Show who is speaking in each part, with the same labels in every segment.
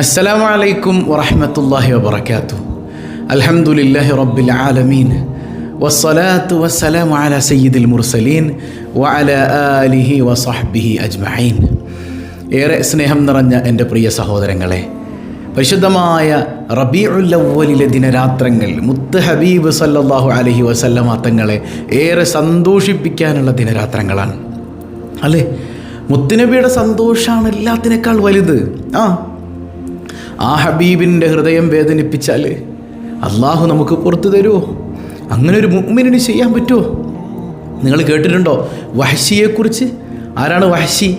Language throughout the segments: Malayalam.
Speaker 1: അസ്സലാമു അലൈക്കും വറഹ്മത്തുള്ളാഹി വബറകാതുഹു. അൽഹംദുലില്ലാഹി റബ്ബിൽ ആലമീൻ വസ്സലാത്തു വസ്സലാമു അലാ സയ്യിദിൽ മുർസലീൻ വഅലാ ആലിഹി വസഹ്ബിഹി അജ്മഈൻ. ഏറെ സ്നേഹം നിറഞ്ഞ എൻ്റെ പ്രിയ സഹോദരങ്ങളെ, പരിശുദ്ധമായ റബീഉൽ അവ്വലിലെ ദിനരാത്രങ്ങൾ മുത്ത് ഹബീബ് സല്ലല്ലാഹു അലൈഹി വസല്ലമ തങ്ങളെ ഏറെ സന്തോഷിപ്പിക്കാനുള്ള ദിനരാത്രങ്ങളാണ് അല്ലേ? മുത്തുനബിയുടെ സന്തോഷമാണ് എല്ലാത്തിനേക്കാൾ വലുത്. ആ ഹബീബിൻ്റെ ഹൃദയം വേദനിപ്പിച്ചാൽ അള്ളാഹു നമുക്ക് പുറത്തു തരുമോ? അങ്ങനെ ഒരു മുഅ്മിനിന് ചെയ്യാൻ പറ്റുമോ? നിങ്ങൾ കേട്ടിട്ടുണ്ടോ വഹ്ശിയെക്കുറിച്ച്? ആരാണ് വഹ്ശി?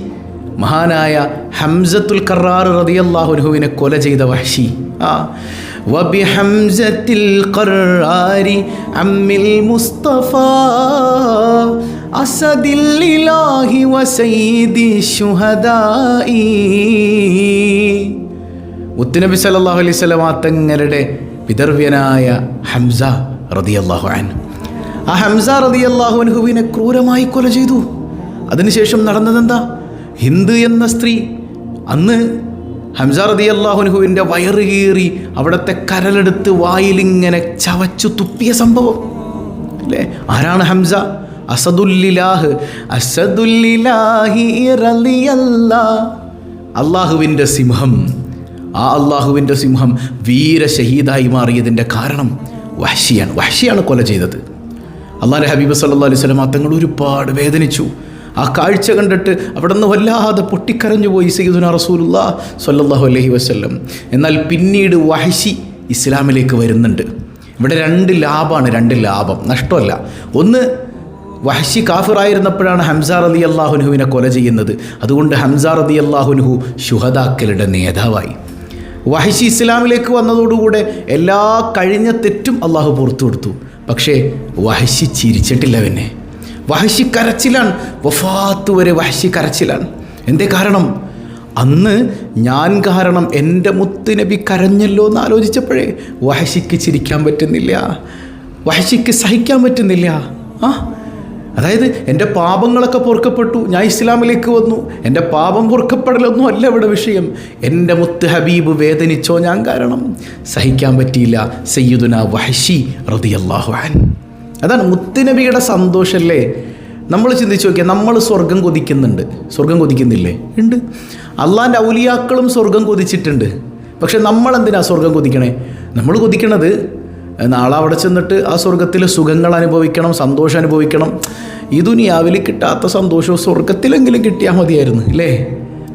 Speaker 1: മഹാനായ ഹംസത്തുൽ കറാർ റളിയല്ലാഹു അൻഹുവിനെ കൊല ചെയ്ത വഹ്ശി. വബി ഹംസത്തിൽ ഖറാരി അമ്മിൽ മുസ്തഫ അസദില്ലാഹി വസയ്യിദി ശുഹദാഇ. മുത്തുനബി സല്ലല്ലാഹു അലൈഹി വസല്ലം തങ്ങളുടെ പിതൃവ്യനായ ഹംസ റളിയല്ലാഹു അൻഹു, ആ ഹംസ റളിയല്ലാഹു അൻഹുവിനെ ക്രൂരമായി കൊല ചെയ്തു. അതിനുശേഷം നടന്നതെന്താ? ഹിന്ദ് എന്ന സ്ത്രീ അന്ന് ഹംസ റളിയല്ലാഹു അൻഹുവിൻ്റെ വയറ് കീറി അവിടുത്തെ കരലെടുത്ത് വായിലിങ്ങനെ ചവച്ചു തുപ്പിയ സംഭവം അല്ലേ? ആരാണ് ഹംസ? അസദുല്ലിലാഹ് അസദുല്ലിലാഹി റളിയല്ലാഹ്, അള്ളാഹുവിൻ്റെ സിംഹം. ആ അള്ളാഹുവിൻ്റെ സിംഹം വീര ഷഹീദായി മാറിയതിൻ്റെ കാരണം വഹ്ശിയാണ് കൊല ചെയ്തത്. അള്ളാഹുവിൻ്റെ ഹബീബ് സല്ലല്ലാഹു അലൈഹി വസല്ലം തങ്ങൾ ഒരുപാട് വേദനിച്ചു. ആ കാഴ്ച കണ്ടിട്ട് അവിടെ നിന്ന് വല്ലാതെ പൊട്ടിക്കരഞ്ഞു പോയി സയ്യിദുനാ റസൂലുള്ളാഹി സ്വല്ലല്ലാഹു അലൈഹി വസല്ലം. എന്നാൽ പിന്നീട് വഹ്ശി ഇസ്ലാമിലേക്ക് വരുന്നുണ്ട്. ഇവിടെ രണ്ട് ലാഭം, നഷ്ടമല്ല. ഒന്ന്, വഹ്ശി കാഫിറായിരുന്നപ്പോഴാണ് ഹംസ റളിയല്ലാഹു അൻഹുവിനെ കൊല ചെയ്യുന്നത്. അതുകൊണ്ട് ഹംസ റളിയല്ലാഹു അൻഹു ശുഹദാക്കളുടെ നേതാവായി. വഹ്ശി ഇസ്ലാമിലേക്ക് വന്നതോടുകൂടെ എല്ലാ കഴിഞ്ഞ തെറ്റും അള്ളാഹു പുറത്തു കൊടുത്തു. പക്ഷേ വഹ്ശി ചിരിച്ചിട്ടില്ല. പിന്നെ വഹ്ശി കരച്ചിലാണ്, വഫാത്ത് വരെ വഹ്ശി കരച്ചിലാണ്. എന്തേ കാരണം? അന്ന് ഞാൻ കാരണം എൻ്റെ മുത്തുനബി കരഞ്ഞല്ലോ എന്ന് ആലോചിച്ചപ്പോഴേ വഹ്ശിക്ക് ചിരിക്കാൻ പറ്റുന്നില്ല, വഹ്ശിക്ക് സഹിക്കാൻ പറ്റുന്നില്ല. അതായത് എൻ്റെ പാപങ്ങളൊക്കെ പൊറുക്കപ്പെട്ടു, ഞാൻ ഇസ്ലാമിലേക്ക് വന്നു, എൻ്റെ പാപം പൊറുക്കപ്പെടലൊന്നും അല്ല ഇവിടെ വിഷയം. എൻ്റെ മുത്ത് ഹബീബ് വേദനിച്ചോ ഞാൻ കാരണം? സഹിക്കാൻ പറ്റിയില്ല. സയ്യിദുനാ വഹ്ശി റളിയല്ലാഹു അൻഹു. അതാണ് മുത്തുനബിയുടെ സന്തോഷമല്ലേ? നമ്മൾ ചിന്തിച്ച് നോക്കിയാൽ, നമ്മൾ സ്വർഗം കൊതിക്കുന്നുണ്ട്, സ്വർഗം കൊതിക്കുന്നില്ലേ? ഉണ്ട്. അള്ളാൻ്റെ ഔലിയാക്കളും സ്വർഗം കൊതിച്ചിട്ടുണ്ട്. പക്ഷെ നമ്മൾ എന്തിനാ സ്വർഗം കൊതിക്കണേ? നമ്മൾ കൊതിക്കണത് നാളെ അവിടെ ചെന്നിട്ട് ആ സ്വർഗത്തിൽ സുഖങ്ങൾ അനുഭവിക്കണം, സന്തോഷം അനുഭവിക്കണം. ഈ ദുനിയാവിൽ കിട്ടാത്ത സന്തോഷവും സ്വർഗത്തിലെങ്കിലും കിട്ടിയാൽ മതിയായിരുന്നു അല്ലേ?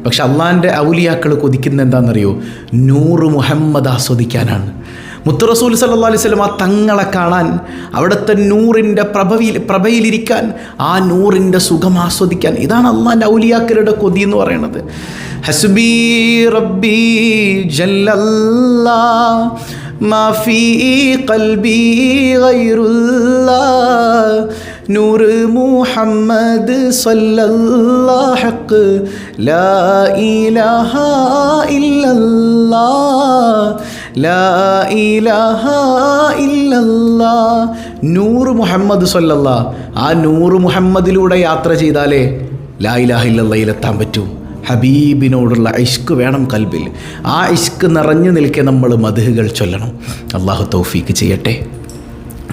Speaker 1: പക്ഷെ അള്ളാൻ്റെ ഔലിയാക്കൾ കൊതിക്കുന്ന എന്താണെന്നറിയോ? നൂറ് മുഹമ്മദ് ആസ്വദിക്കാനാണ്. മുത്ത് റസൂൽ സല്ലല്ലാഹു അലൈഹി വസല്ലം ആ തങ്ങളെ കാണാൻ, അവിടുത്തെ നൂറിൻ്റെ പ്രഭയിലിരിക്കാൻ, ആ നൂറിൻ്റെ സുഖം ആസ്വദിക്കാൻ. ഇതാണ് അള്ളാൻ്റെ ഔലിയാക്കളുടെ കൊതി എന്ന് പറയുന്നത്. ഹസ്ബി റബ്ബി ജല്ലല്ലാഹ് മാ ഫീ ഖൽബി ഗൈറുല്ലാഹ് നൂർ മുഹമ്മദ് സല്ലല്ലാഹു ഹഖ് ലാ ഇലാഹ ഇല്ലല്ലാഹ് ലാ ഇലാഹ ഇല്ലല്ലാഹ്. നൂർ മുഹമ്മദ് സല്ലല്ലാഹ്, ആ നൂർ മുഹമ്മദിലൂടെ യാത്ര ചെയ്താലേ ലാ ഇലാഹ ഇല്ലല്ലാഹിലെത്താൻ പറ്റൂ. ഹബീബിനോടുള്ള ഇഷ്ക് വേണം കൽബിൽ. ആ ഇഷ്ക് നിറഞ്ഞു നിൽക്കെ നമ്മൾ മദ്ഹുകൾ ചൊല്ലണം. അള്ളാഹു തൗഫീക്ക് ചെയ്യട്ടെ,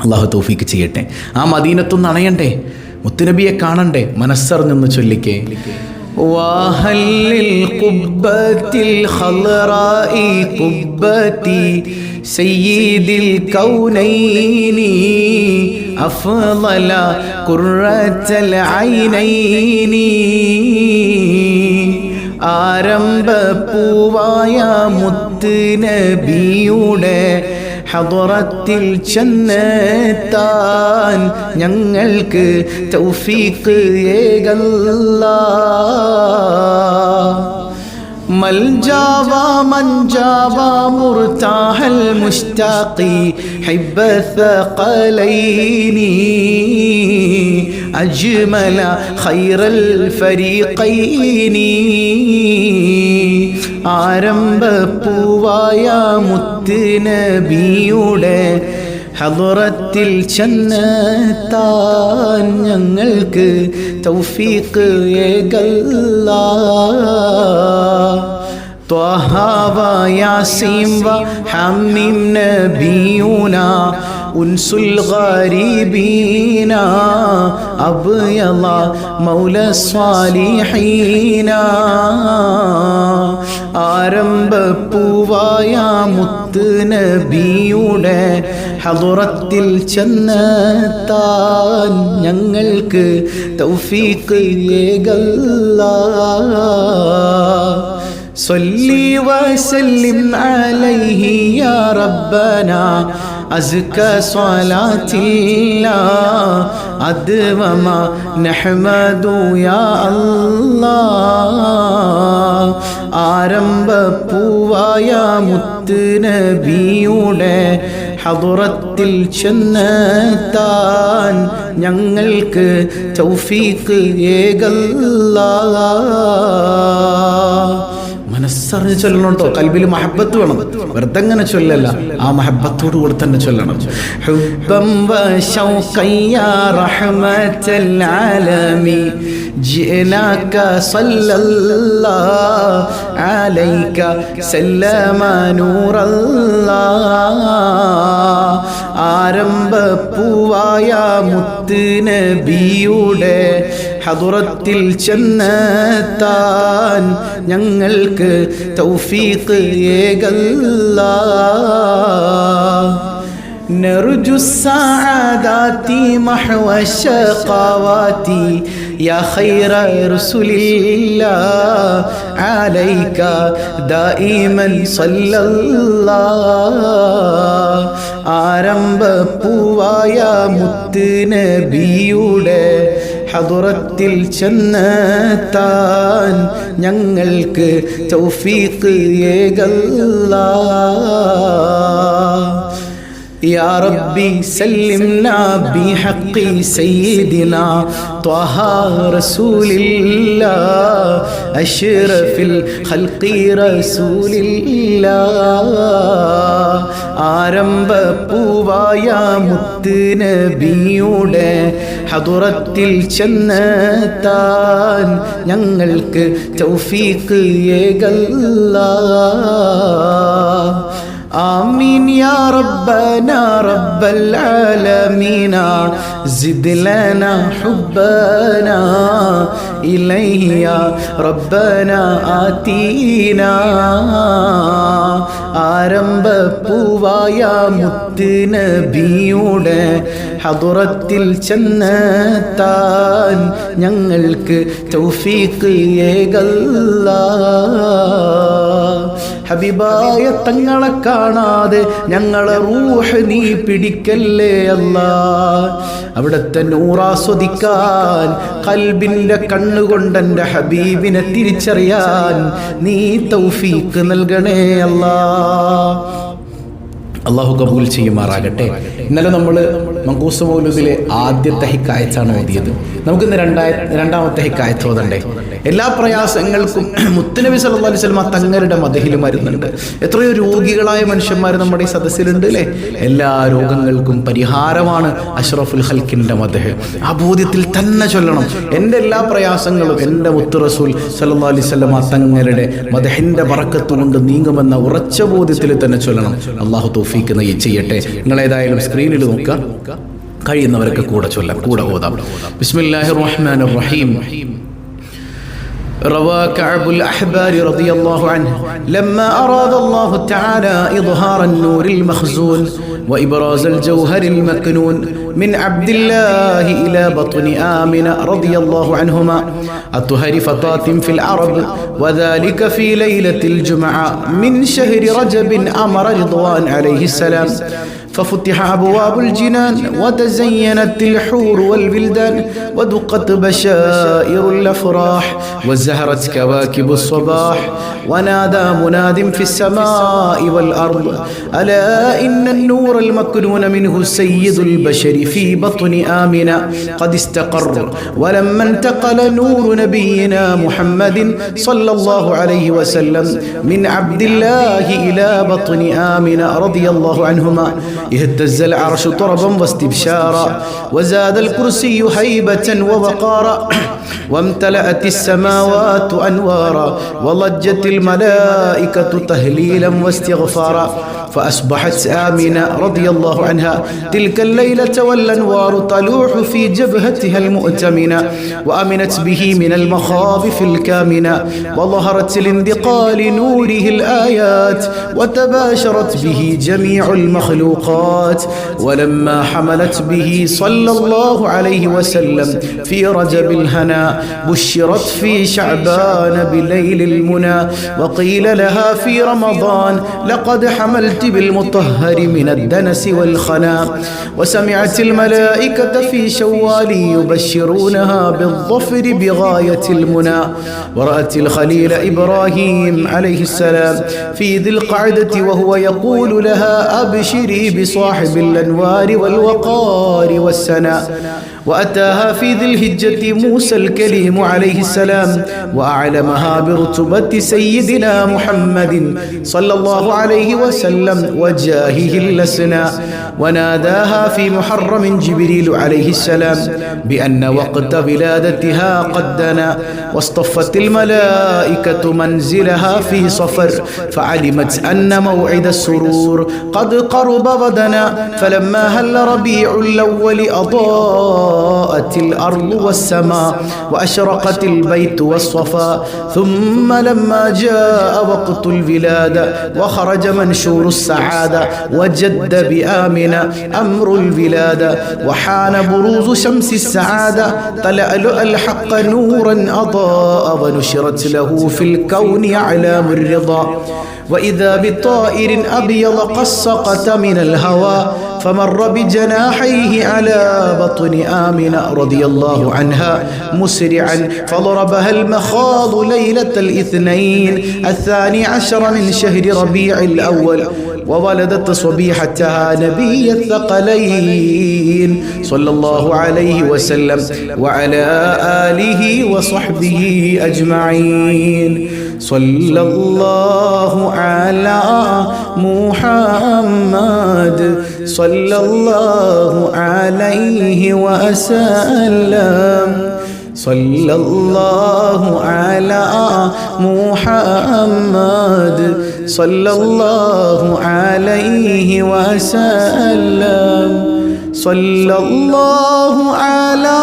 Speaker 1: അള്ളാഹു തൗഫീക്ക് ചെയ്യട്ടെ. ആ മദീനത്തൊന്ന് അണയണ്ടേ, മുത്തുനബിയെ കാണണ്ടേ, മനസ്സറിഞ്ഞൊന്ന് ചൊല്ലിക്കേ. വാഹല്ലിൽ ഖുബ്ബത്തിൽ ഖൽറാഇ ഖുബ്ബതി സയ്യിദിൽ കൗനൈനി അഫ്ളല ഖുർറത്തൽ ഐനൈനി. ആരംഭപ്പൂവായ മുത്തുനബിയുടെ ഹദറത്തിൽ ചെന്നെത്താൻ ഞങ്ങൾക്ക് തൗഫീഖ് ഏകല്ലാഹ്. മൽജാവ മൻജാവ മുർതാഹൽ മുസ്താഖി ഹിബ്ബ ثقلൈനി അജ്മല ഖൈറൽ ഫരീഖൈനി. ആരംഭപ്പൂവായ മുത്തുനബിയുടെ ഹദറത്തിൽ ചെന്നെത്താൻ ഞങ്ങൾക്ക് തൗഫീഖ് ഏകല്ലാഹ്. طه وياسين وحميم نبينا أنس الغريبين أبيض مولى الصالحين ആരംഭപ്പൂവായ മുത്ത് നബിയുടെ ഹദറത്തിൽ ചെന്നെത്താൻ ഞങ്ങൾക്ക് തൗഫീഖ് ഏകല്ലാഹ്. സ്വല്ലി വസല്ലിം അലൈഹി യാ റബ്ബനാ أزكى صلاة الله أدوما نحمد يا الله. ആരംഭപ്പൂവായ മുത്ത് നബിയുടെ ഹദറത്തിൽ ചെന്നെത്താൻ ഞങ്ങൾക്ക് തൗഫീഖ് ഏകല്ലാഹ്. മനസ്സറിഞ്ഞ് ചൊല്ലണം കേട്ടോ. കൽബിൽ മഹബത്ത് വേണം, വെറുതെ അങ്ങനെ ചൊല്ലല്ല, ആ മഹബത്തോടു കൂടെ തന്നെ ചൊല്ലണം. ഹുബ്ബൻ വശൗഖൻ യാ റഹ്മത്തൽ ആലമീൻ ജിനാക സല്ലല്ലാഹു അലൈക സല്ലമ നൂറല്ലാഹ്. ആരംഭപ്പൂവായ മുത്ത് നബിയുടെ ഹദറത്തിൽ ചെന്നെത്താൻ ഞങ്ങൾക്ക് തൗഫീഖ് ഏകല്ലാഹ്. نرجو السعادات محو الشقوات يا خير رسول الله عليك دائما صلى الله. ആരംഭപ്പൂവായ മുത്ത് നബിയുടെ ഹദറത്തിൽ ചെന്നെത്താൻ ഞങ്ങൾക്ക് തൗഫീഖ് ഏകല്ലാഹ്. يا ربي سلمنا بحق سيدنا طه رسول الله أشرف الخلق رسول الله. ആരംഭപ്പൂവായ മുത്ത് നബിയുടെ ഹദറത്തിൽ ചെന്നെത്താൻ ഞങ്ങൾക്ക് തൗഫീഖ് ഏകല്ലാഹ്. آمين يا ربنا رب العالمين زد لنا حبنا إليه يا ربنا آتينا. ആരംഭപ്പൂവായ മുത്ത് നബിയുടെ ഹദറത്തിൽ ചെന്നെത്താൻ ഞങ്ങൾക്ക് തൗഫീഖ് ഏകല്ലാഹ്. ഹബീബായ തങ്ങളെ കാണാതെ ഞങ്ങളെ റൂഹ് നീ പിടിക്കല്ലേ അല്ലാഹ്. അവിടുത്തെ നൂറാസ്വദിക്കാൻ കൽബിൻ്റെ കണ്ണുകൊണ്ട് എൻ്റെ ഹബീബിനെ തിരിച്ചറിയാൻ നീ തൗഫീഖ് നൽകണേ അല്ലാഹ്. അള്ളാഹു കബൂൽ ചെയ്യുമാറാകട്ടെ. ഇന്നലെ നമ്മൾ മങ്കൂസ് മൗലൂദിലെ ആദ്യത്തെ ഹിക്കായത്താണ് ഓതിയത്. നമുക്കിന്ന് രണ്ടാമത്തെ ഹിക്കായത്ത് ഓതണ്ടേ? എല്ലാ പ്രയാസങ്ങൾക്കും മുത്തുനബി സല്ലല്ലാഹു അലൈഹി വസല്ലം തങ്ങളുടെ മദഹിൽ മരുന്നുണ്ട്. എത്രയോ രോഗികളായ മനുഷ്യന്മാർ നമ്മുടെ ഈ സദസ്സിലുണ്ട് അല്ലേ? എല്ലാ രോഗങ്ങൾക്കും പരിഹാരമാണ് അഷ്റഫുൽ ഖൽക്കിൻ്റെ മദഹ്. ആ ബോധ്യത്തിൽ തന്നെ ചൊല്ലണം. എൻ്റെ എല്ലാ പ്രയാസങ്ങളും എൻ്റെ മുത്ത് റസൂൽ സല്ലല്ലാഹു അലൈഹി വസല്ലം തങ്ങളുടെ മദഹിൻ്റെ ബറക്കത്ത് കൊണ്ട് നീങ്ങുമെന്ന ഉറച്ച ബോധ്യത്തിൽ തന്നെ ചൊല്ലണം. അള്ളാഹു തൗഫീഖ് ചെയ്യട്ടെ. നിങ്ങളേതായാലും സ്ക്രീനിൽ നോക്കുക, കഴിയുന്നവരൊക്കെ കൂടെ ചൊല്ലാം, കൂടെ ഓതാം. ബിസ്മില്ലാഹിർ റഹ്മാനിർ റഹീം. روى كعب الأحبار رضي الله عنه لما أراد الله تعالى إظهار النور المخزون وإبراز الجوهر المكنون من عبد الله إلى بطن آمنة رضي الله عنهما أطهر فتاة في العرب وذلك في ليلة الجمعة من شهر رجب أمر رضوان عليه السلام ففتح أبواب الجنان وتزينت الحور والولدان ودقت بشائر الأفراح وزهرت كواكب الصباح ونادى مناد في السماء والأرض ألا إن النور المكنون منه سيد البشر في بطن آمنة قد استقر ولما انتقل نور نبينا محمد صلى الله عليه وسلم من عبد الله إلى بطن آمنة رضي الله عنهما اهتز العرش طربا واستبشارا وزاد الكرسي هيبة ووقارا وامتلأت السماوات أنوارا وضجت الملائكة تهليلا واستغفارا فأصبحت آمنة رضي الله عنها تلك الليلة والأنوار تلوح في جبهتها المؤتمنة وأمنت به من المخاوف الكامنة وظهرت لاندقال نوره الآيات وتباشرت به جميع المخلوقات. ولما حملت به صلى الله عليه وسلم في رجب الهنا بشرت في شعبان بليل المنى وقيل لها في رمضان لقد حملت بالمطهر من الدنس والخنا. وسمعت الملائكة في شوال يبشرونها بالظفر بغاية المنى. ورأت الخليل إبراهيم عليه السلام في ذي القعدة وهو يقول لها أبشري بصاحب الأنوار والوقار والسنا. وأتاها في ذي الهجة موسى الكليم عليه السلام وأعلمها برتبة سيدنا محمد صلى الله عليه وسلم وجاهه الأسنى. وناداها في محرم جبريل عليه السلام بأن وقت ولادتها قد دنا. واصطفت الملائكة منزلها في صفر فعلمت أن موعد السرور قد قرب ودنا. فلما هل ربيع الأول أضاءت الأرض والسماء وأشرقت البيت والصفا. ثم لما جاء وقت الولادة وخرج منشور السعادة وجد بآمنة أمر الولادة وحان بروز شمس السعادة تلألؤ الحق نورا أضاء ونشرت له في الكون أعلام الرضا. وإذا بطائر أبيض قد سقط من الهوى فمر بجناحيه على بطن آمنة رضي الله عنها مسرعا فضربها المخاض ليلة الاثنين 12 من شهر ربيع الأول وولدت صبيحتها نبي الثقلين صلى الله عليه وسلم وعلى آله وصحبه أجمعين. صلى الله على محمد صلى الله عليه وسلم. صلى الله على محمد صلى الله عليه وسلم. صلى الله على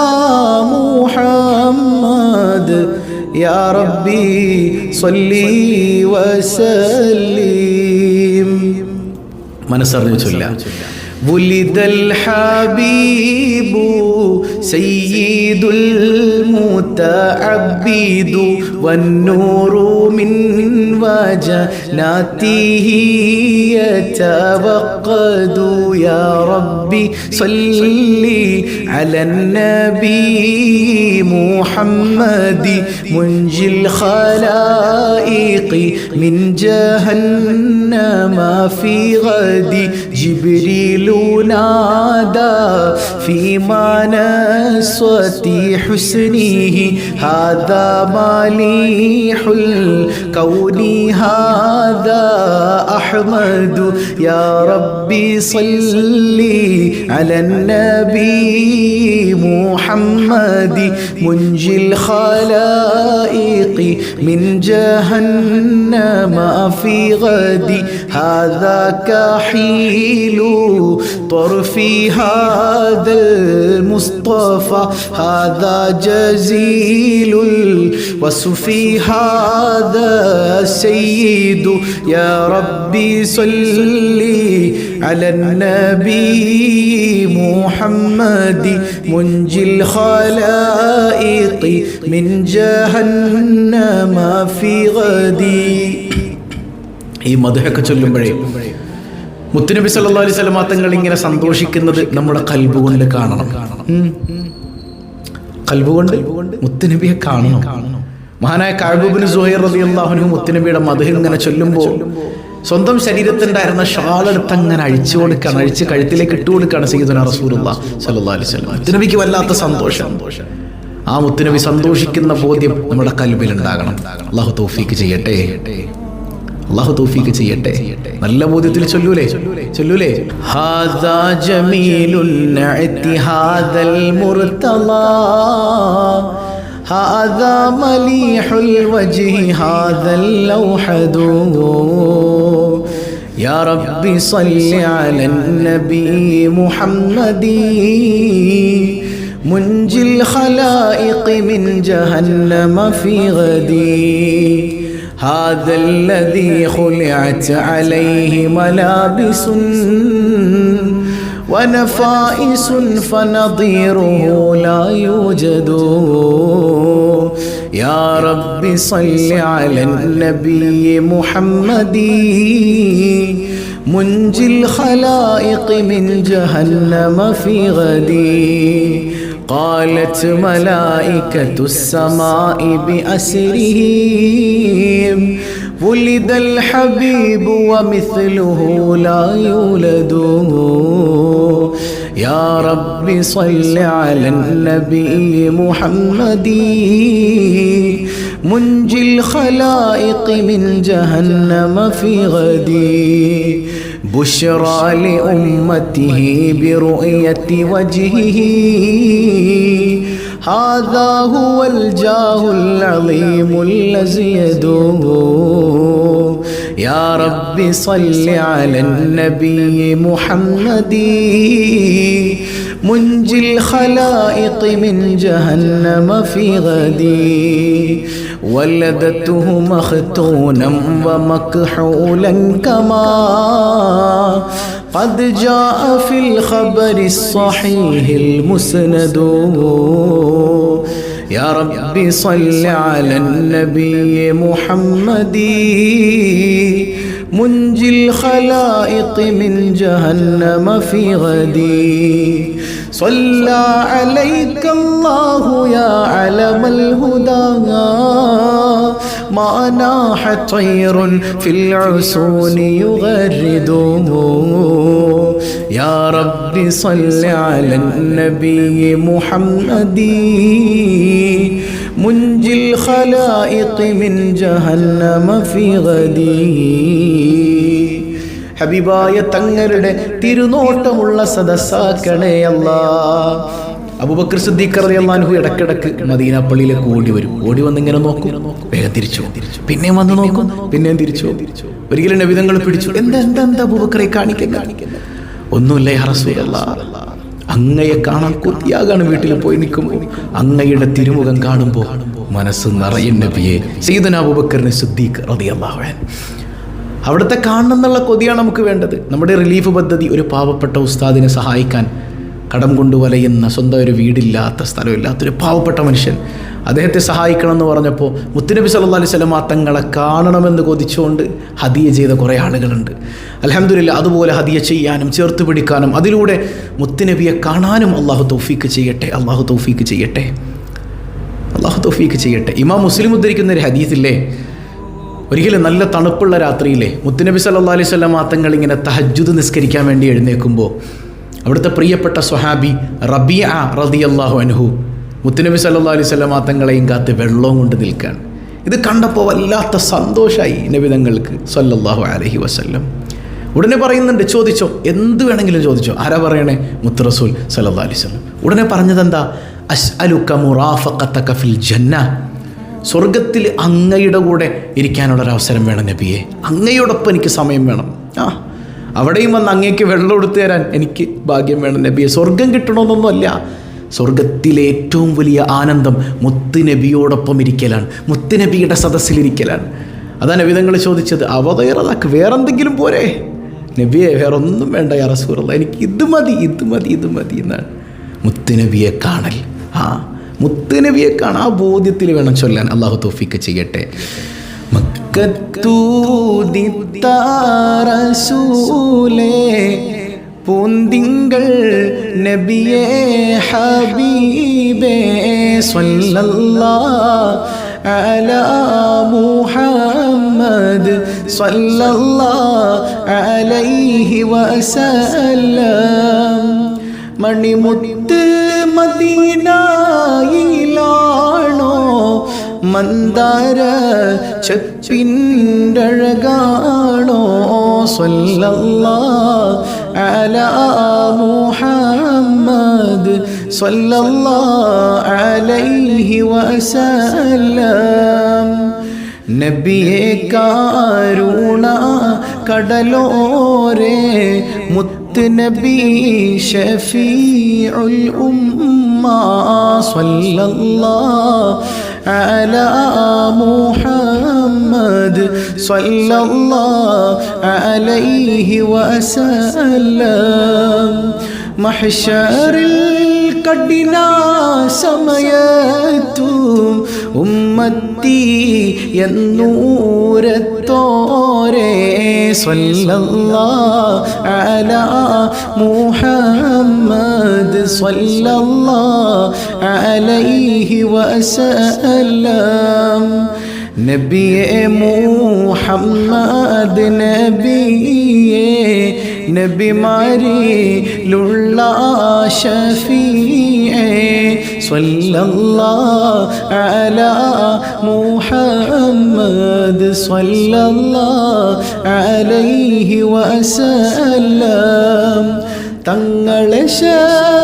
Speaker 1: محمد يا ربي صلي وسلم. മനസ്സറിഞ്ഞു ചൊല്ലാം. ولد الحبيب سيد المتعبد والنور من وجناته يتوقد. يا ربي صل على النبي محمد منجي الخلائق من جهنم في غد. جبريل نادى في منصة حسنه هذا مليح الكون هذا أحمد. يا ربي صل على النبي محمد منجي الخلائق من جهنم في غد. هذا كحيل طرفي هذا المصطفى هذا جزيل الوصف هذا سيد. يا ربي صل على النبي محمد منجي الخلائق من جهنم في غد. ഈ മദ്ഹൊക്കെ ചൊല്ലുമ്പോഴേ മുത്തുനബി സല്ലല്ലാഹു അലൈഹി വസല്ലം തങ്ങൾ ഇങ്ങനെ സന്തോഷിക്കുന്നത് നമ്മുടെ ഖൽബ് കൊണ്ട് കാണണം. ഖൽബ് കൊണ്ട് മുത്തുനബിയെ കാണണം. മഹാനായ കഅബ് ഇബ്നു സുഹൈർ റളിയല്ലാഹു അൻഹു മുത്തുനബിയുടെ മദ്ഹ് ഇങ്ങനെ ചൊല്ലുമ്പോൾ സ്വന്തം ശരീരത്തിണ്ടായിരുന്ന ഷാളെടുത്ത് അങ്ങനെ അഴിച്ചു കൊടുക്കുകയാണ്, അഴിച്ച് കഴുത്തിലേക്ക് ഇട്ടു കൊടുക്കുകയാണ് സയ്യിദുനാ റസൂലുള്ളാഹി സ്വല്ലല്ലാഹു അലൈഹി വസല്ലം. മുത്തുനബിക്ക് വല്ലാത്ത സന്തോഷം. ആ മുത്തുനബി സന്തോഷിക്കുന്ന ബോധ്യം നമ്മുടെ ഖൽബിൽ ഉണ്ടാകണം. അല്ലാഹു തൗഫീഖ് ചെയ്യട്ടെ. അല്ലാഹു തൗഫീഖ് ചെയ്യട്ടെ. നല്ല ബോധ്യത്തിൽ ചൊല്ലൂലേ ഹാദാ ജമീലുൻ നഅതി ഹാദൽ മുർതളാ ഹാദാ മലീഹുൽ വജ്ഹി ഹാദൽ ലൗഹദു യാ റബ്ബി സ്വല്ലി അലൻ നബി മുഹമ്മദി മുൻജിൽ ഖലായിഖി മിൻ ജഹന്നമ ഫീ ഗദി هذا الذي خلعت عليه ملابس ونفائس فنظيره لا يوجد يا رب صل على النبي محمد منجي الخلائق من جهنم في غدي قالت ملائكة السماء بأسره ولد الحبيب ومثله لا يولد يا رب صل على النبي محمد منجي الخلائق من جهنم في غدي بشرى لأمته برؤية وجهه هذا هو الجاه العظيم الذي يدوم يا رب صل على النبي محمد منجي الخلائق من جهنم في غدي ولدته مختونا ومكحولا كما قد جاء في الخبر الصحيح المسند يا رب صل على النبي محمد منجي الخلائق من جهنم في غدي صلى عليك الله يا علم الهدى ما ناح طير في العسون يغرد يا رب صل على النبي محمد منجي الخلائق من جهنم في غدي ഹബീബായ തങ്ങളുടെ തിരുനോട്ടമുള്ള സദസ്സാക്കണേ അല്ലാഹ്. അബൂബക്കർ സിദ്ദീഖ് റളിയല്ലാഹു അൻഹു ഇടക്കിടക്ക് മദീന പള്ളിയിലേക്ക് ഓടി വന്നിങ്ങനെ നോക്കും, വേഗം തിരിച്ചു, പിന്നെയും വന്ന് നോക്കും, പിന്നെയും തിരിച്ചു. ഒരിക്കലും നബി തങ്ങൾ പിടിച്ചു, എന്താ അബൂബക്കറെ കാണിക്കുന്നത്? ഒന്നുമില്ല യാ റസൂലല്ലാഹ്, അങ്ങയെ കാണാൻ കൊതിയാകാണ്. വീട്ടിൽ പോയി നിൽക്കുമ്പോൾ അങ്ങയുടെ തിരുമുഖം കാണുമ്പോൾ മനസ്സ് നിറയും നബിയെ. സയ്യിദുനാ അബൂബക്കർ സിദ്ദീഖ് റളിയല്ലാഹു അൻഹു അവിടുത്തെ കാണണം എന്നുള്ള കൊതിയാണ് നമുക്ക് വേണ്ടത്. നമ്മുടെ റിലീഫ് പദ്ധതി ഒരു പാവപ്പെട്ട ഉസ്താദിനെ സഹായിക്കാൻ കടം കൊണ്ട് വലയുന്ന, സ്വന്തം ഒരു വീടില്ലാത്ത, സ്ഥലമില്ലാത്തൊരു പാവപ്പെട്ട മനുഷ്യൻ, അദ്ദേഹത്തെ സഹായിക്കണം എന്ന് പറഞ്ഞപ്പോൾ മുത്തുനബി സല്ലല്ലാഹു അലൈഹി വസല്ലം തങ്ങളെ കാണണമെന്ന് കൊതിച്ചുകൊണ്ട് ഹദിയ ചെയ്ത കുറേ ആളുകളുണ്ട്. അൽഹംദുലില്ലാഹ്, അതുപോലെ ഹദിയ ചെയ്യാനും ചേർത്ത് പിടിക്കാനും അതിലൂടെ മുത്തുനബിയെ കാണാനും അള്ളാഹു തൗഫീക്ക് ചെയ്യട്ടെ, അള്ളാഹു തൗഫീക്ക് ചെയ്യട്ടെ, അള്ളാഹു തൗഫീക്ക് ചെയ്യട്ടെ. ഇമാം മുസ്ലിം ഉദ്ധരിക്കുന്ന ഒരു ഹദീസില്ലേ, ഒരിക്കലും നല്ല തണുപ്പുള്ള രാത്രിയിലെ മുത്തുനബി സല്ലല്ലാഹു അലൈഹി വസല്ലം തങ്ങൾ ഇങ്ങനെ തഹജ്ജുദ് നിസ്കരിക്കാൻ വേണ്ടി എഴുന്നേൽക്കുമ്പോൾ അവിടുത്തെ പ്രിയപ്പെട്ട സ്വഹാബി റബീഅ റളിയല്ലാഹു അൻഹു മുത്തുനബി സല്ലല്ലാഹു അലൈഹി വസല്ലം തങ്ങളെയും കാത്ത് വെള്ളവും കൊണ്ട് നിൽക്കാൻ. ഇത് കണ്ടപ്പോൾ വല്ലാത്ത സന്തോഷമായി നബി തങ്ങൾക്ക് സല്ലല്ലാഹു അലൈഹി വസല്ലം. ഉടനെ പറയുന്നുണ്ട്, ചോദിച്ചോ, എന്ത് വേണമെങ്കിലും ചോദിച്ചോ. ആരാ പറയണേ? മുത്ത് റസൂൽ സല്ലല്ലാഹു അലൈഹി വസല്ലം. ഉടനെ പറഞ്ഞതെന്താ? അസ്അലുക മുറാഫഖതക ഫിൽ ജന്ന, സ്വർഗത്തിൽ അങ്ങയുടെ കൂടെ ഇരിക്കാനുള്ളൊരവസരം വേണം നബിയെ, അങ്ങയോടൊപ്പം എനിക്ക് സമയം വേണം. അവിടെയും വന്ന് അങ്ങേക്ക് വെള്ളം എടുത്തു തരാൻ എനിക്ക് ഭാഗ്യം വേണം നബിയെ. സ്വർഗം കിട്ടണമെന്നൊന്നുമല്ല, സ്വർഗത്തിലെ ഏറ്റവും വലിയ ആനന്ദം മുത്തുനബിയോടൊപ്പം ഇരിക്കലാണ്, മുത്തുനബിയുടെ സദസ്സിലിരിക്കലാണ്. അതാ നബി തങ്ങൾ ചോദിച്ചത്, അവതയറതാക്ക്, വേറെന്തെങ്കിലും പോരെ നബിയെ? വേറൊന്നും വേണ്ട യാ റസൂലല്ലാഹ്, എനിക്ക് ഇത് മതി എന്നാണ്. മുത്തുനബിയെ കാണൽ, മുത്തുനബിയെ കാണാൻ ആ ബോധ്യത്തിൽ വേണം ചൊല്ലാൻ. അള്ളാഹു തൗഫീക്ക് ചെയ്യട്ടെ. മക്കത്തൂദിത്താറസൂലേ പൂന്തിങ്കൾ നബിയേ ഹബീബേ സ്വല്ലല്ലാഹു അലാ മുഹമ്മദ് സ്വല്ലല്ലാഹു അലൈഹി വസല്ലം. മണിമുത്ത് മദീനയിലാണോ മന്ദാര ചെപ്പിൻ്റഴകാണോ സ്വല്ലല്ലാഹു അലാ മുഹമ്മദ് സ്വല്ലല്ലാഹു അലൈഹി വസല്ലം. നബിയെ കാരുണ കടലോരെ മുത്ത് നബി ഷഫീഉൽ ഉമ്മ സ്വല്ലല്ലാഹു അലാ മുഹമ്മദ് സ്വല്ലല്ലാഹു അലൈഹി വസല്ലം. മഹ്ശറിൽ കഠിന സമയത്തും ഉമ്മത്തി എന്നൂരത്തോരെ സ്വല്ലല്ലാഹു അലാ മുഹമ്മദ് സ്വല്ലല്ലാഹു അലൈഹി വസല്ലം. നബിയെ മുഹമ്മദ് നബിയെ നബിമാരിലുള്ള ഷഫീഅേ സ്വല്ലല്ലാഹു അലാ മുഹമ്മദ് സ്വല്ലല്ലാഹു അലൈഹി വസല്ലം. തങ്ങളെ ശഫാഅത്തില്ലാതെ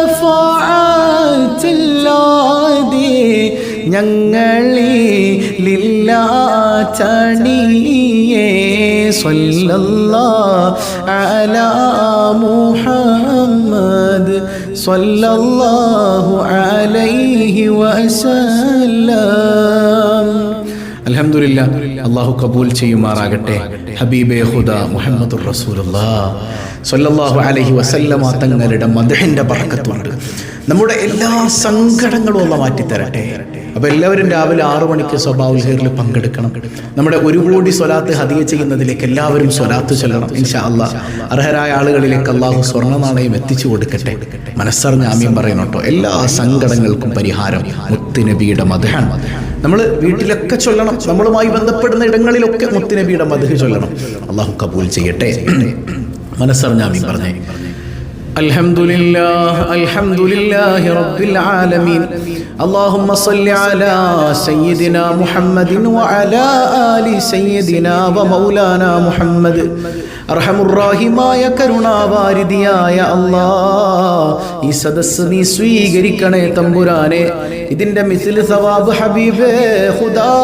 Speaker 1: ഞങ്ങളിലില്ലാത്തണിയേ സ്വല്ലല്ലാഹു അലാ മുഹമ്മദ് സ്വല്ലല്ലാഹു അലൈഹി വസല്ലം. അൽഹംദുലില്ലാ, അല്ലാഹു കബൂൽ ചെയ്യുമാറാകട്ടെ. ഹബീബേ ഖുദാ മുഹമ്മദുർ റസൂലുള്ളാഹ് സ്വല്ലല്ലാഹു അലൈഹി വസല്ലമ തങ്ങളുടെ മദ്ഹിന്റെ ബറക്കത്തുണ്ട്. നമ്മുടെ എല്ലാ സങ്കടങ്ങളും അല്ലാഹു മാറ്റിത്തരട്ടെ. അപ്പോൾ എല്ലാവരും രാവിലെ 6 മണിക്ക് സ്വഭാവുൽ ഖൈറിൽ പങ്കെടുക്കണം. നമ്മുടെ 1 കോടി സ്വലാത്ത് ഹദിയ ചെയ്യുന്നതിലേക്ക് എല്ലാവരും സ്വലാത്ത് ചൊല്ലണം ഇൻഷാ അല്ലാഹ്. അർഹരായ ആളുകളിലേക്ക് അല്ലാഹു സ്വർണ്ണ നാണയം എത്തിച്ചു കൊടുക്കട്ടെ. മനസ്സറിഞ്ഞ് ആമീൻ പറയണം കേട്ടോ. എല്ലാ സങ്കടങ്ങൾക്കും പരിഹാരം മുത്തുനബിയുടെ മദ്ഹാണ്. നമ്മൾ വീട്ടിലൊക്കെ ചൊല്ലണം. നമ്മളുമായി ബന്ധപ്പെടുന്ന ഇടങ്ങളിലൊക്കെ മുത്തുനബിയുടെ മദ്ഹ് ചൊല്ലണം. അല്ലാഹു കബൂൽ ചെയ്യട്ടെ. മനസ്സറിഞ്ഞ് ആമീൻ പറഞ്ഞേ. അൽഹംദുലില്ലാഹ് അൽഹംദുലില്ലാഹി റബ്ബിൽ ആലമീൻ. اللهم صل على سيدنا محمد وعلى آل سيدنا ومولانا محمد. അർഹമുറാഹിമായ കരുണാവാരിധിയായ അല്ലാഹ്, ഈ സദസ്സ് നീ സ്വീകരിക്കണേ തമ്പുരാനെ. ഇതിന്റെ മിസ്ൽ സവാബ് ഹബീബേ ഖുദാ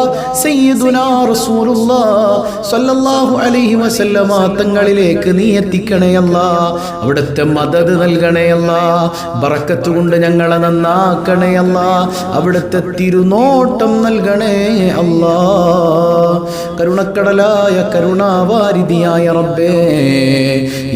Speaker 1: സയ്യിദുനാ റസൂലുള്ളാഹ് സ്വല്ലല്ലാഹു അലൈഹി വസല്ലമ തങ്ങളിലേക്ക് നീ എത്തിക്കണേ അല്ലാഹ്. അവിടുത്തെ മദദ് നൽകണേ അല്ലാഹ്. ബറക്കത്ത് കൊണ്ട് ഞങ്ങളെ നന്നാക്കണേ അല്ലാഹ്. അവിടുത്തെ തിരുനോട്ടം നൽകണേ അല്ലാഹ്. കരുണക്കടലായ കരുണാവാരിധിയായ റബ്ബേ,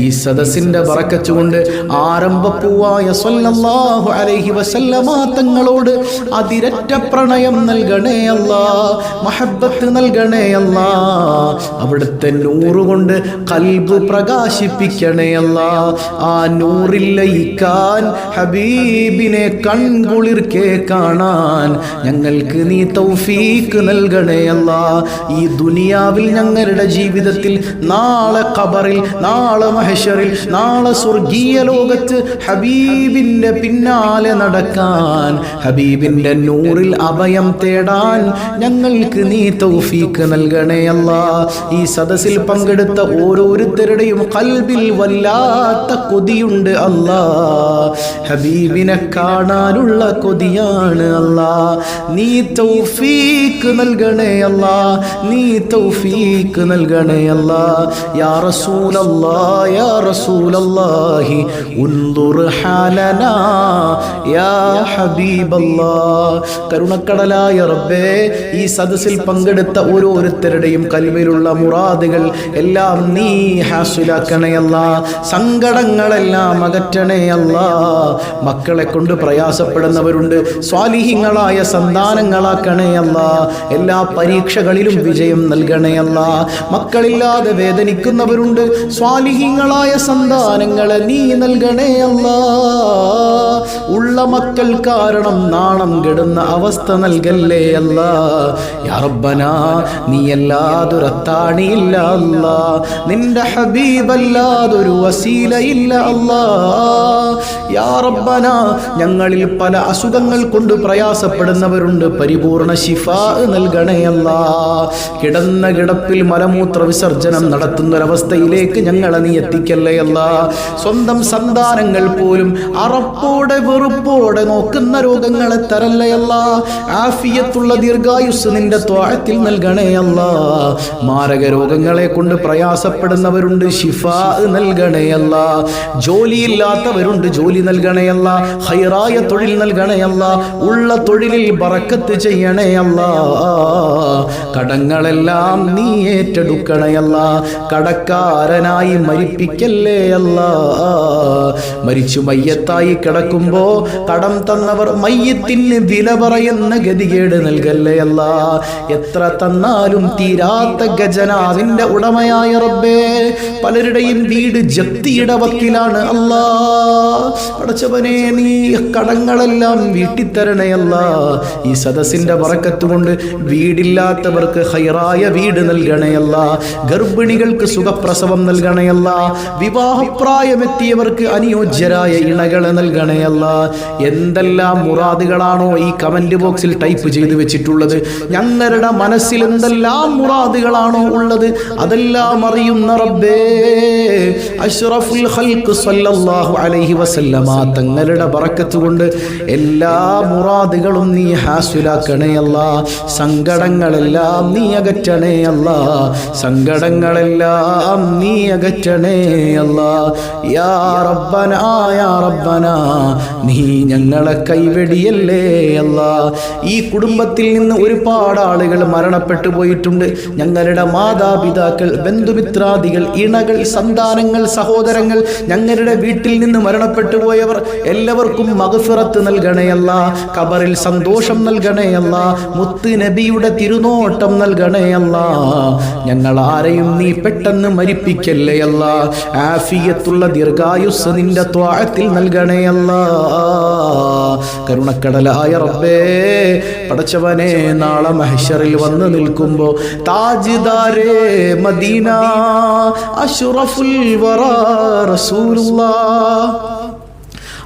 Speaker 1: ഈ സദസ്സിന്റെ ബറക്കത്ത് കൊണ്ട് ആരംഭപ്പൂവായ സ്വല്ലല്ലാഹു അലൈഹി വസല്ലമ തങ്ങളോട് അതിരറ്റ പ്രണയം നൽകണേ അല്ലാഹ്. മഹബ്ബത്ത് നൽകണേ അല്ലാഹ്. അവിടുത്തെ നൂറ് കൊണ്ട് ഖൽബ് പ്രകാശിപ്പിക്കണേ അല്ലാഹ്. ആ നൂറിൽ ലയിക്കാൻ ഹബീബിനെ കൺകുളിർക്കെ കാണാൻ ഞങ്ങൾക്ക് നീ തൗഫീഖ് നൽകണേ അല്ലാഹ്. ഈ ദുനിയാവിൽ ഞങ്ങളുടെ ജീവിതത്തിൽ നാളെ ഖബറിൽ, നാളെ മഹ്ശറിൽ, നാളെ സ്വർഗീയ ലോകത്ത് ഹബീബിന്റെ പിന്നാലെ നടക്കാൻ, ഹബീബിന്റെ നൂറിൽ അഭയം തേടാൻ ഞങ്ങൾക്ക് നീ തൗഫീഖ് നൽകണേ അല്ലാഹ്. ഈ സദസ്സിൽ പങ്കെടുത്ത ഓരോരുത്തരുടെയും ഖൽബിൽ വല്ലാത്ത കൊതിയുണ്ട് അല്ലാഹ്. ഹബീബിനെ കാണാനുള്ള കൊതിയാണ് അല്ലാഹ്. നീ തൗഫീഖ് നൽകണേ അല്ലാഹ്. നീ തൗഫീഖ് നൽകണേ അല്ലാഹ്. യാ റസൂലല്ലാഹ് യാ റസൂലല്ലാഹി ഉൻദുർ ഹാലനാ യാ ഹബീബല്ലാഹ്. കരുണക്കടലായ റബ്ബേ, ഈ സദസ്സിൽ പങ്കെടുത്ത ഓരോരുത്തരുടെയും കൽബിലുള്ള മുറാദുകൾ എല്ലാം നീ ഹാസിലാക്കണേ അല്ലാഹ്. സങ്കടങ്ങളെല്ലാം അകറ്റണേ അല്ലാഹ്. മക്കളെ കൊണ്ട് പ്രയാസപ്പെടുന്നവരുണ്ട്, സ്വാലിഹീങ്ങളായ സന്താനങ്ങളാക്കണേ അല്ലാഹ്. എല്ലാ പരീക്ഷകളിലും വിജയം നൽകണേ അല്ലാഹ്. മക്കളില്ലാതെ വേദനിക്കുന്നവരുണ്ട്, സ്വാലിഹീങ്ങളായ സന്താനങ്ങളെ നീ നൽകണേ അല്ലാഹ്. ഉള്ള മക്കൾ കാരണം നാണം കെടുന്ന അവസ്ഥ നൽകല്ലേ അല്ലാഹ്. യാ റബ്ബനാ, നീ അല്ലാതൊരത്താണിയില്ല അല്ലാഹ്. നിന്റെ ഹബീബല്ലാതൊരു വസീലയില്ല അല്ലാഹ്. യാ റബ്ബന, ഞങ്ങളിൽ പല അസുഖങ്ങൾ കൊണ്ട് പ്രയാസപ്പെടുന്നവരുണ്ട്, പരിപൂർണ ശിഫാ നൽകണേ അല്ലാ. കിടന്ന കിടപ്പിൽ മലമൂത്ര വിസർജനം നടത്തുന്നൊരവസ്ഥയിലേക്ക് ഞങ്ങളെ നീ എത്തിക്കല്ലേ അല്ലാ. സ്വന്തം സന്താനങ്ങൾ പോലും അറപ്പോടെ വെറുപ്പോടെ നോക്കുന്ന രോഗങ്ങളെ തരല്ലേ അല്ലാ. ആഫിയത്തുള്ള ദീർഘായുസ് നിന്റെ ത്വാഅത്തിൽ നൽകണേ അല്ലാ. മാരക രോഗങ്ങളെ കൊണ്ട് പ്രയാസപ്പെടുന്നവരുണ്ട്, ശിഫാ നൽകണേ അല്ലാ. ജോലിയില്ലാത്തവരുണ്ട്, ജോലി നൽകണേ അല്ലാ. ഖൈറായ തൊഴിൽ നൽകണേ അല്ലാ. ഉള്ള തൊഴിലിൽ ബറക്കത്ത് ചെയ്യണേ അല്ലാ. കടങ്ങളെല്ലാം നീ ഏറ്റെടുക്കണേ അല്ലാ. കടക്കാരനായി മരിപ്പിക്കല്ലേ അല്ലാ. മരിച്ചു മയ്യത്തായി കിടക്കുമ്പോ കടം തന്നവർ മയ്യത്തിന് വില പറയുന്ന ഗതികേട് നൽകല്ലേ അല്ലാ. എത്ര തന്നാലും തീരാത്ത ഖജനാവിന്റെ ഉടമയായ റബ്ബേ, പലരുടെയും വീട് ജപ്തിയുടെ വക്കിലാണ് അല്ലാ. പടച്ചവനെ, നീ കടങ്ങളെല്ലാം വീട്ടിത്തരണേ അല്ലാ. ഈ സദസ്സിന്റെ ബറക്കത്ത് കൊണ്ട് വീടില്ലാത്തവർക്ക് ഖൈറായ വീട് നൽകണേ അല്ലാ. ഗർഭിണികൾക്ക് സുഖപ്രസവം നൽകണേ അല്ലാ. വിവാഹപ്രായമെത്തിയവർക്ക് അനുയോജ്യരായ ഇണകളെ നൽകണേ അല്ലാ. എന്തെല്ലാം മുറാദുകളാണോ ഈ കമന്റ് ബോക്സിൽ ടൈപ്പ് ചെയ്ത് വെച്ചിട്ടുള്ളത്, ഞങ്ങളുടെ മനസ്സിൽ എന്തെല്ലാം മുറാദുകളാണോ ഉള്ളത് അതെല്ലാം അറിയുന്ന റബ്ബേ, അഷ്റഫുൽ ഖൽഖ് സല്ലല്ലാഹു അലൈഹി വസല്ലമ തങ്ങളുടെ ബറക്കത്ത് കൊണ്ട് എല്ലാ മുറാദുകളും നീ ഹാസിലാക്കണേ അല്ലാ. സങ്കടങ്ങളെല്ലാം നീ അകറ്റണേ അല്ലാ. സങ്കടങ്ങളെല്ലാം നീ അകറ്റണേ അല്ലാ. യാ റബ്ബന, യാ റബ്ബന, നീ ഞങ്ങളെ കൈവെടിയല്ലേ അല്ലാ. ഈ കുടുംബത്തിൽ നിന്ന് ഒരുപാട് ആളുകൾ മരണപ്പെട്ടു പോയിട്ടുണ്ട്. ഞങ്ങളുടെ മാതാപിതാക്കൾ, ബന്ധുമിത്രാദികൾ, ഇണകൾ, സന്താനങ്ങൾ, സഹോദരങ്ങൾ, ഞങ്ങളുടെ വീട്ടിൽ നിന്ന് മരണപ്പെട്ടു പോയവർ എല്ലാവർക്കും മഗ്ഫിറത്ത് നൽകണേ അല്ലാ. ഖബറിൽ സന്തോഷം നൽകണേ അല്ലാ. മുത്ത് നബിയുടെ തിരുനോട്ടം നൽകണേ അല്ലാ. ഞങ്ങൾ ആരെയും നീ പെട്ടെന്ന് മരിപ്പിക്കല്ലേ അല്ലാ. ആഫിയത്തുള്ള ദീർഘായുസ് നിന്റെ ത്വാഅത്തിൽ നൽകണേ അല്ലാ. കരുണക്കടലായ റബ്ബേ, പടച്ചവനെ, നാളെ മഹ്ശറിൽ വന്ന് നിൽക്കുമ്പോ താജ്ദാരേ മദീന അഷ്റഫുൽ വറാ റസൂലുള്ളാഹ്,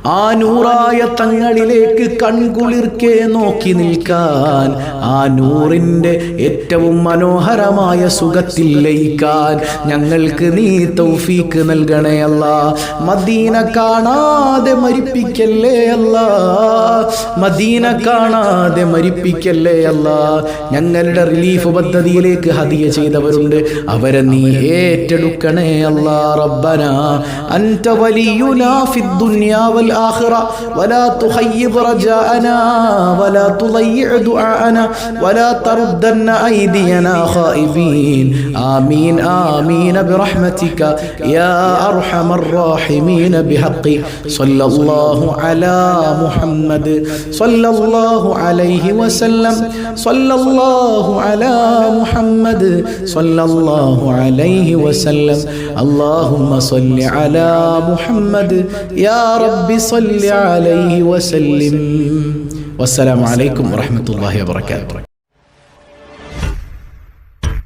Speaker 1: ആ നൂറായ തങ്ങളിലേക്ക് കൺകുളിർക്കെ നോക്കി നിൽക്കാൻ, ആ നൂറിൻ്റെ ഏറ്റവും മനോഹരമായ സുഖത്തിൽ ലയിക്കാൻ ഞങ്ങൾക്ക് നീ തൗഫീക്ക് നൽകണേ അല്ലാ. മദീന കാണാതെ മരിപ്പിക്കല്ലേ അല്ലാ. മദീന കാണാതെ മരിപ്പിക്കല്ലേ അല്ലാ. ഞങ്ങളുടെ റിലീഫ് പദ്ധതിയിലേക്ക് ഹദിയ ചെയ്തവരുണ്ട്, അവരെ നീ ഏറ്റെടുക്കണേ അല്ലാ. റബ്ബനാ അൻത വലിയുനാ ഫിദ്ദുനിയാ വൽ آخرة ولا تخيب رجاءنا ولا تضيع دعاءنا ولا تردن أيدينا خائبين. آمين آمين برحمتك يا أرحم الراحمين. بحق صلى الله على محمد صلى الله عليه وسلم. صلى الله على محمد صلى الله عليه وسلم. اللهم صل على محمد يا رب صل عليه وسلم. والسلام عليكم ورحمة الله وبركاته.